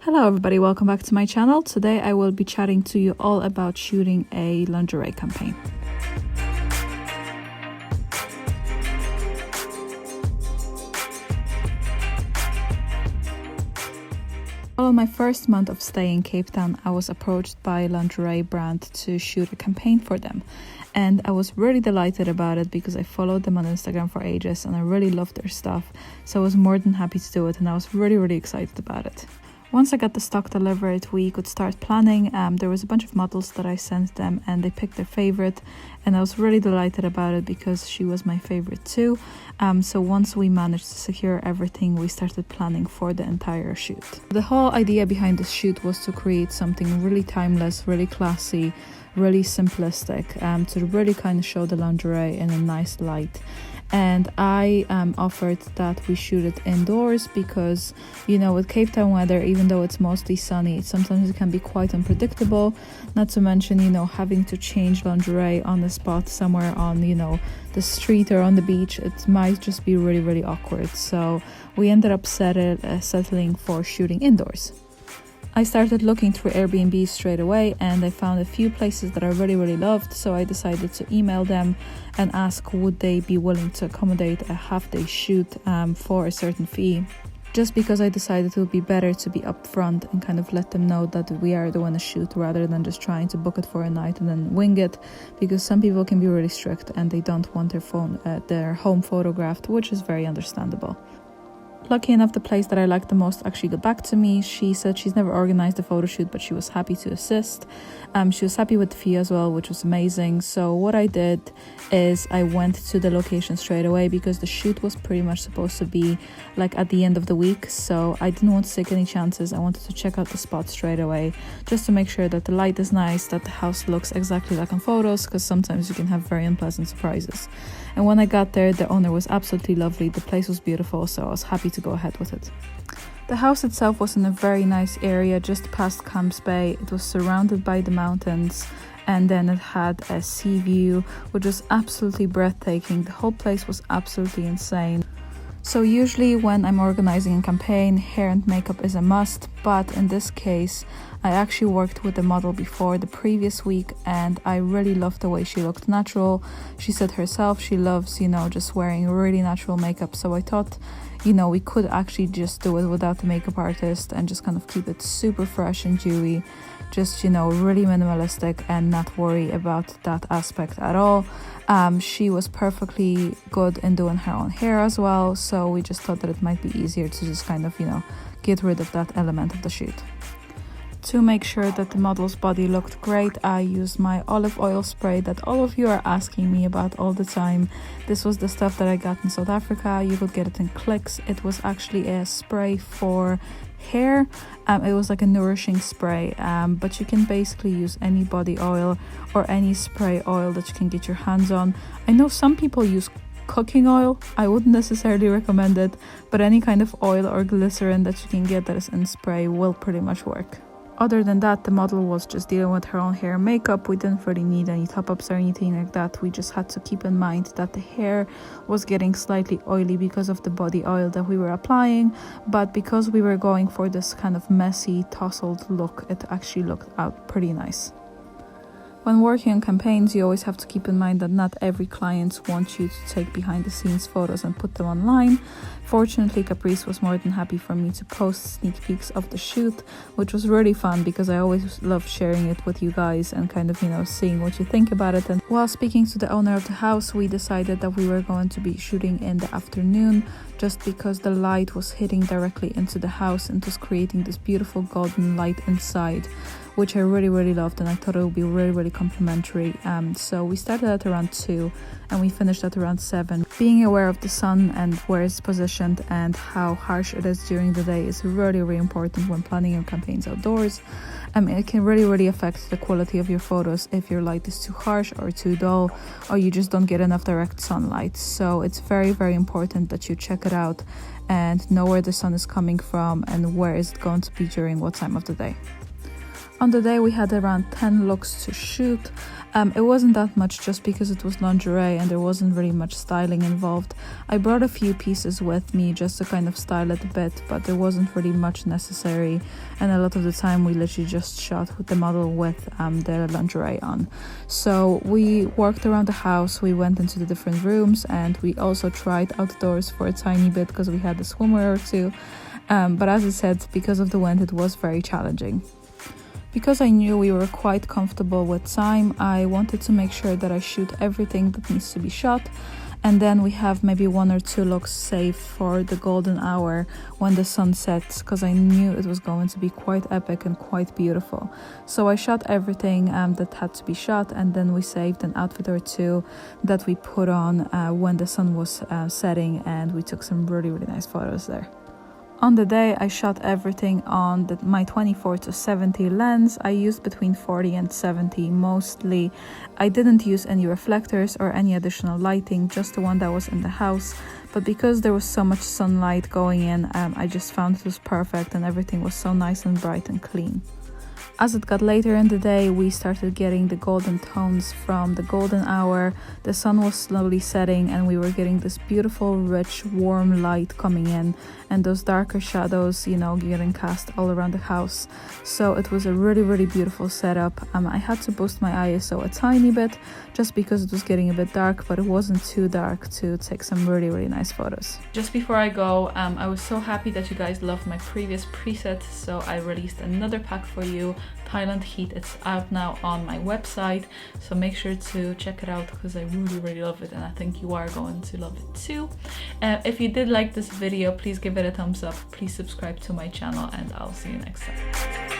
Hello everybody, welcome back to my channel. Today I will be chatting to you all about shooting a lingerie campaign. On my first month of stay in Cape Town, I was approached by a lingerie brand to shoot a campaign for them. And I was really delighted about it because I followed them on Instagram for ages and I really loved their stuff. So I was more than happy to do it and I was really excited about it. Once I got the stock delivered, we could start planning. There was a bunch of models that I sent them and they picked their favorite, and I was really delighted about it because she was my favorite too. So once we managed to secure everything, we started planning for the entire shoot. The whole idea behind this shoot was to create something really timeless, really classy, really simplistic, to really kind of show the lingerie in a nice light. And I offered that we shoot it indoors because, you know, with Cape Town weather, even though it's mostly sunny, sometimes it can be quite unpredictable. Not to mention, you know, having to change lingerie on the spot somewhere on, you know, the street or on the beach, it might just be really awkward. So we ended up settling for shooting indoors. I started looking through Airbnb straight away and I found a few places that I really loved, so I decided to email them and ask would they be willing to accommodate a half-day shoot for a certain fee. Just because I decided it would be better to be upfront and kind of let them know that we are the one to shoot rather than just trying to book it for a night and then wing it, because some people can be really strict and they don't want their home photographed, which is very understandable. Lucky enough, the place that I liked the most actually got back to me. She said she's never organized a photo shoot, but she was happy to assist. She was happy with the fee as well, which was amazing. So what I did is I went to the location straight away because the shoot was pretty much supposed to be like at the end of the week. So I didn't want to take any chances. I wanted to check out the spot straight away just to make sure that the light is nice, that the house looks exactly like on photos, because sometimes you can have very unpleasant surprises. And when I got there, the owner was absolutely lovely. The place was beautiful, so I was happy to go ahead with it. The house itself was in a very nice area just past Camps Bay. It was surrounded by the mountains and then it had a sea view, which was absolutely breathtaking. The whole place was absolutely insane. So usually when I'm organizing a campaign, hair and makeup is a must, but in this case I actually worked with the model before the previous week and I really loved the way she looked natural. She said herself she loves, you know, just wearing really natural makeup, so I thought, you know, we could actually just do it without the makeup artist and just kind of keep it super fresh and dewy, just, you know, really minimalistic and not worry about that aspect at all. She was perfectly good in doing her own hair as well, so we just thought that it might be easier to just kind of, you know, get rid of that element of the shoot. To make sure that the model's body looked great, I used my olive oil spray that all of you are asking me about all the time. This was the stuff that I got in South Africa. You could get it in Clicks. It was actually a spray for hair. It was like a nourishing spray, but you can basically use any body oil or any spray oil that you can get your hands on. I know some people use cooking oil. I wouldn't necessarily recommend it, but any kind of oil or glycerin that you can get that is in spray will pretty much work. Other than that, the model was just dealing with her own hair and makeup. We didn't really need any top-ups or anything like that. We just had to keep in mind that the hair was getting slightly oily because of the body oil that we were applying, but because we were going for this kind of messy, tousled look, it actually looked out pretty nice. When working on campaigns, you always have to keep in mind that not every client wants you to take behind-the-scenes photos and put them online. Fortunately, Caprice was more than happy for me to post sneak peeks of the shoot, which was really fun because I always love sharing it with you guys and kind of, you know, seeing what you think about it. And while speaking to the owner of the house, we decided that we were going to be shooting in the afternoon just because the light was hitting directly into the house and was creating this beautiful golden light inside, which I really loved, and I thought it would be really complimentary. So we started at around 2 and we finished at around 7. Being aware of the sun and where it's positioned and how harsh it is during the day is really important when planning your campaigns outdoors. It can really affect the quality of your photos if your light is too harsh or too dull, or you just don't get enough direct sunlight. So it's very important that you check it out and know where the sun is coming from and where it's going to be during what time of the day. On the day we had around 10 looks to shoot. It wasn't that much just because it was lingerie and there wasn't really much styling involved. I brought a few pieces with me just to kind of style it a bit, but there wasn't really much necessary, and a lot of the time we literally just shot with the model with the lingerie on. So we worked around the house, we went into the different rooms, and we also tried outdoors for a tiny bit because we had a swimwear or two, but as I said, because of the wind it was very challenging. Because I knew we were quite comfortable with time, I wanted to make sure that I shoot everything that needs to be shot, and then we have maybe 1 or 2 looks saved for the golden hour when the sun sets, because I knew it was going to be quite epic and quite beautiful. So I shot everything that had to be shot, and then we saved an outfit or 2 that we put on when the sun was setting, and we took some really nice photos there. On the day, I shot everything on my 24-70 lens. I used between 40 and 70 mostly. I didn't use any reflectors or any additional lighting, just the one that was in the house. But because there was so much sunlight going in, I just found it was perfect, and everything was so nice and bright and clean. As it got later in the day, we started getting the golden tones from the golden hour. The sun was slowly setting and we were getting this beautiful, rich, warm light coming in, and those darker shadows, you know, getting cast all around the house. So it was a really beautiful setup. I had to boost my ISO a tiny bit just because it was getting a bit dark, but it wasn't too dark to take some really nice photos. Just before I go, I was so happy that you guys loved my previous preset, so I released another pack for you, Thailand Heat. It's out now on my website, so make sure to check it out because I really love it, and I think you are going to love it too. If you did like this video, please give it a thumbs up, please subscribe to my channel, and I'll see you next time.